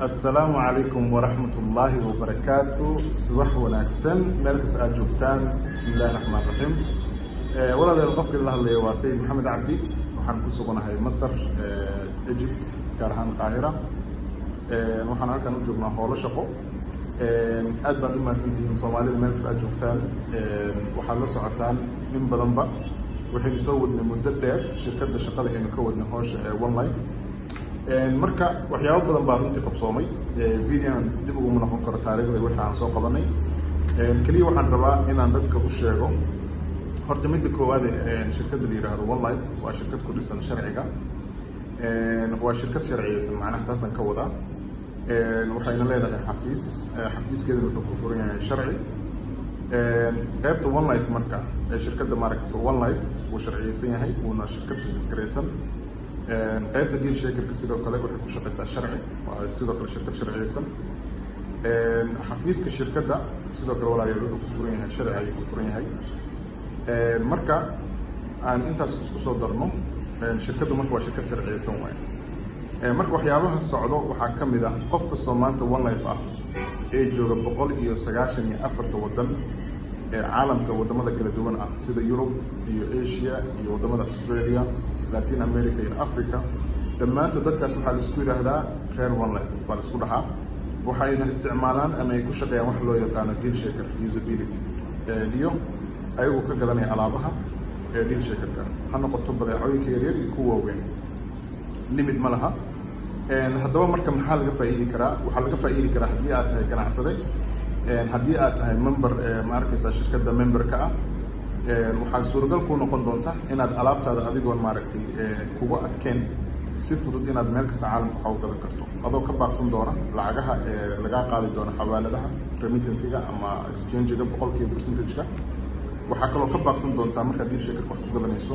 السلام عليكم ورحمة الله وبركاته. صباح وناكسن مالكس أجوبتان. بسم الله الرحمن الرحيم. ولا للقف الله اللي هو سيد محمد عبدي وحن كسوقنا هاي مصر إيجيبت كارهان القاهرة. وحن هركن وجوبنا حول شقو. أدبا لما سنتين صومالي مالكس أجوبتان وحل سعتان من بدنبا وحين يسوي من مدة شركة الشقة اللي مكون نهوش ون لايف. marka waxyaabo badan baa runtii qabsoomay videoan dib ugu noqon karo taariikhda waxa aan soo qabanay kaliya waxaan rabaa inaan dadka u sheego horta midda koowaad shirkadda la yiraahdo One Life waa shirkad ku dhisan sharciga waa shirkad sharciyeysan macnaha taasan ka wada waxayna leedahay xafiiskeeda wuxuu ku furan yahay sharci qaybta One Life marka shirkadda maaragtay One Life uu sharciyeysan yahay una shirkad registreysan qaybta deal shakerka sidoo kale waxay ku shaqeysaa sharci waa sidoo kale shirkad sharciyeysan xafiiska shirkadda sidoo kale walaalayaal wuxuu ku furan yahay sharci ayuu ku furan yahay marka aan intaas isku soo darno shirkaddu marka waa shirkad sharciyeysan waaye marka waxyaabaha socdo waxaa ka mid ah qof kastoo maanta One Life ah ee jooga 194 waddan caalamka wadamada kala duwan ah sida Europe iyo Asia iyo wadamada Australia Latin America iyo Africa dhammaantood dadkaas waxaa la isku yiraahdaa reer One Life waa la isku dhaxaa waxayna isticmaalaan ama ay ku shaqeeyaan wax loo yaqaan deal shaker usability iyo ayagu ka gadanaya alaabaha deal shakerka ha noqoto badeecooyinka yaryar iyo kuwa waaweyn limit ma laha haddaba marka maxaa laga faa'iidi karaa waxaa laga faa'iidi karaa haddii aad tahay ganacsade haddii aad tahay member ma arkaysaa shirkadda memberka ah waxaa suuragal ku noqon doonta inaad alaabtaada adigoon maaragtay kugu adkeen si fudud inaad meel kasta caalamka wax uga gadan karto adoo ka baaqsan doona lacagaha laga qaadi doona xawaaladaha remittancy-ga ama exchange-ga boqolkiiba percentage-ka waxaa kaloo ka baaqsan doontaa markaad deal shaker wax ku gadanayso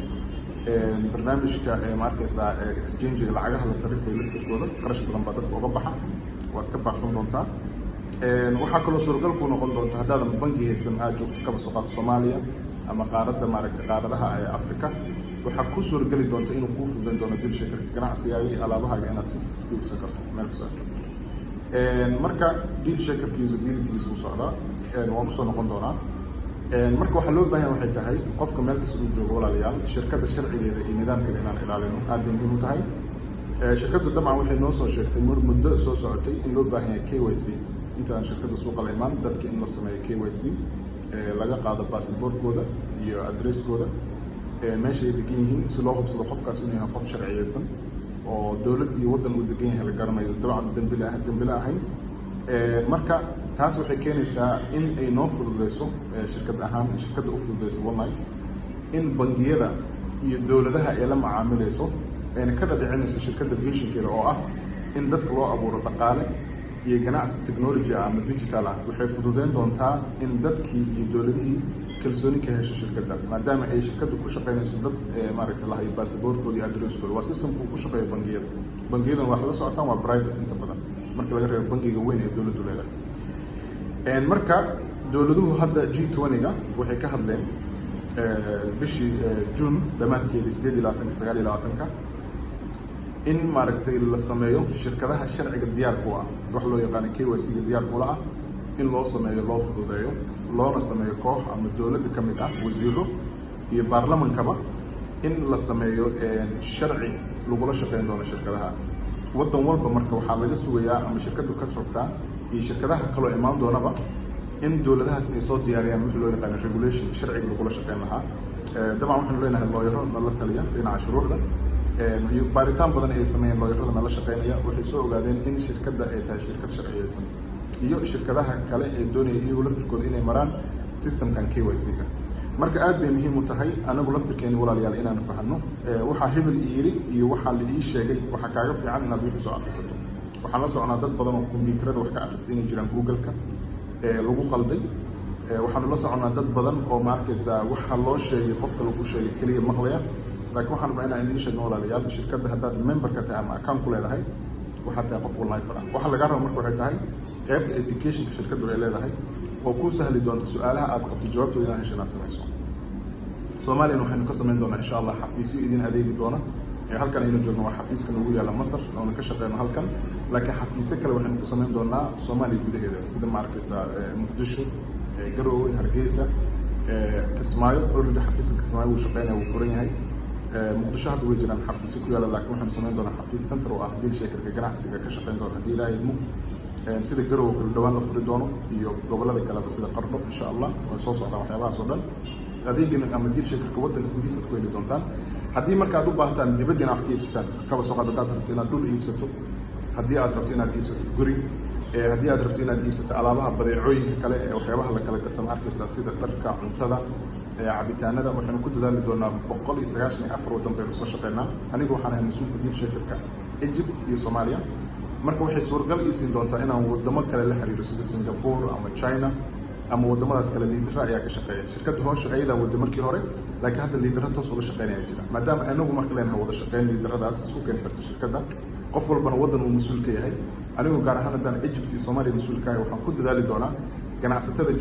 barnaamijka ma arkaysaa exchange-ga lacagaha la sarifayo laftirkooda qarash badan baa dadka uga baxa waad ka baaqsan doontaa waxaa kaloo suuragal ku noqon doonta haddaadan bangi haysan aad joogto kaba soo qaado Soomaaliya ama qaaradda maaragtay qaaradaha ee Afrika waxaa ku suurageli doonta inuu kuu fududeyn doono deal shaker ganacsigaaga iyo alaabahaaga inaad si fudud u iibsan karto meel kasta aad joogto marka deal shaker usability-giisa u socdaa waan usoo noqon doonaa marka waxaa loo baahan waxay tahay qofka meel kasta uu joogo walaalayaal shirkadda sharcigeeda iyo nidaamkeeda inaan ilaalino aad bay muhiim u tahay shirkaddu dabcan waxay noo soo sheegtay muddo soo socotay in loo baahan yahay KYC intaan shirkadda suuqa la imaan dadka in la sameeyo KYC laga qaado baasaboorkooda iyo adresskooda meesha ay degan yihiin si loo hubsado qofkaas inuu yahay qof sharciyeysan oo dowlad iyo waddan uu degan yahay la garanayo dabcan dambile ahayn marka taas waxay keenaysaa in ay noo fududeyso shirkad ahaan shirkadda u fududeyso One Life in bangiyada iyo dowladaha ay la macaamilayso ayna ka dhadhicinayso shirkadda visionkeeda oo ah in dadka loo abuuro dhaqaale iyo ganacsi technology ama digital ah waxay fududeyn doontaa in dadkii iyo dowladihii kalsooni ka hesho shirkadda maadaama ay shirkaddu ku shaqeynayso dad maaragtay lahayo baasaboorkooda iyo adresskooda waa systemku ku shaqeeyo bangiyadana wax la socotaan waa private inta badan marka laga reebo bangiga weyn ee dowladdu leedahay marka dowladuhu hadda G20-ga waxay ka hadleen bishii June dhamaadkeedii 8-29 in maaragtay la sameeyo shirkadaha sharciga diyaar ku ah wax loo yaqaan KYC-ga diyaar ku ah in loo sameeyo loo fududeeyo loona sameeyo koox ama dowladda ka mid ah wasiiro iyo baarlamankaba in la sameeyo sharci lagula shaqeyn doono shirkadahaas waddan walba marka waxaa laga sugayaa ama shirkaddu ka rabtaa iyo shirkadaha kaloo imaan doonaba in dowladahaas ay soo diyaariyaan wixii loo yaqaan regulation sharciga lagula shaqeyn lahaa dabcan waxaanu leenahay looyaro nala taliya dhinaca shuruucda baaritaan badan ay sameeyeen looyarada nala shaqeynaya waxay soo ogaadeen in shirkadda ay tahay shirkad sharciyeysan iyo shirkadaha kale ee doonaya iyagu laftirkooda inay maraan systemkan KYC-ga marka aad bay muhiim u tahay anagu laftirkeeni walaalayaal inaan fahanno waxaa hebel yiri iyo waxaa la ii sheegay waxaa kaaga fiican inaad wixii soo akhrisato waxaan la soconaa dad badan oo kombiyuutarada wax ka akhristay inay jiraan Google-ka lagu qalday waxaanu la soconaa dad badan oo ma arkaysaa waxa loo sheegay qofka lagu sheegay kaliya maqlaya laakiin waxaan rabaa inaan idiin sheegno walaalayaal shirkadda haddaad memberka tahay ama account ku leedahay waxaad tahay qof One Life ah waxa laga rabo marka waxay tahay qaybta educationka shirkaddu ay leedahay oo ku sahli doonta su'aalaha aad qabto jawaabtooda inaad hesho inaad samayso Soomaaliya waxaynu ka samayn doonaa insha Allah xafiisyo idin adeegi doona halkan aynu joogno waa xafiiska nagu yaala Masar oo ka shaqeyno halkan laakiin xafiisyo kale waxaan ku sameyn doonaa Soomaaliya gudaheeda sida ma arkaysaa Muqdisho Garowe Hargeysa Kismaayo already xafiiska Kismaayo uu shaqeynaya uu furan yahay Muqdisho hadda way jiraan xafiisyo ku yaala laakiin waxaan sameyn doonaa xafiis center oo ah deal shakerka ganacsiga ka shaqeyn doona hadii Ilaahay idmo sida Garowe kala dhawaan la furi doono iyo gobolada kale sida Qardho insha Allah way soo socdaan waxyaabahaas oo dhan adeegina ama deal shakerka wadanka gudihiisa ku heli doontaan haddii marka aad u baahataan dibadina wax iibsataan kaba soo qaadataa rabto inaad dhul iibsato haddii aad rabto inaad iibsato guri haddii aad rabto inaad iibsato alaabaha badeecooyinka kale ee waxyaabaha la kala gato arkaysaa sida dharka cuntada cabitaanada waxaanu ku dadaali doonaa 194 wadan baynu isla shaqeynaa anigu waxaan ahay mas'uulka deal shakerka Egypt iyo Soomaaliya marka waxay suuragal ii siin doontaa inaan wadamo kale la xiriiro sida Singapore ama China ama wadamadaas kale liidara ayaa ka shaqeeya shirkadda hoosha ayada wada markii hore laakiin hadda liidara toos uga shaqeynaya jira maadaama anagu marka leenahay wada shaqeyn liidaradaas isku keen xirta shirkadda qof walbana wadan uu mas'uul ka yahay anigu gaar ahaan haddaan Egypt iyo Soomaaliya mas'uul ka yahay waxaan ku dadaali doonaa ganacsatada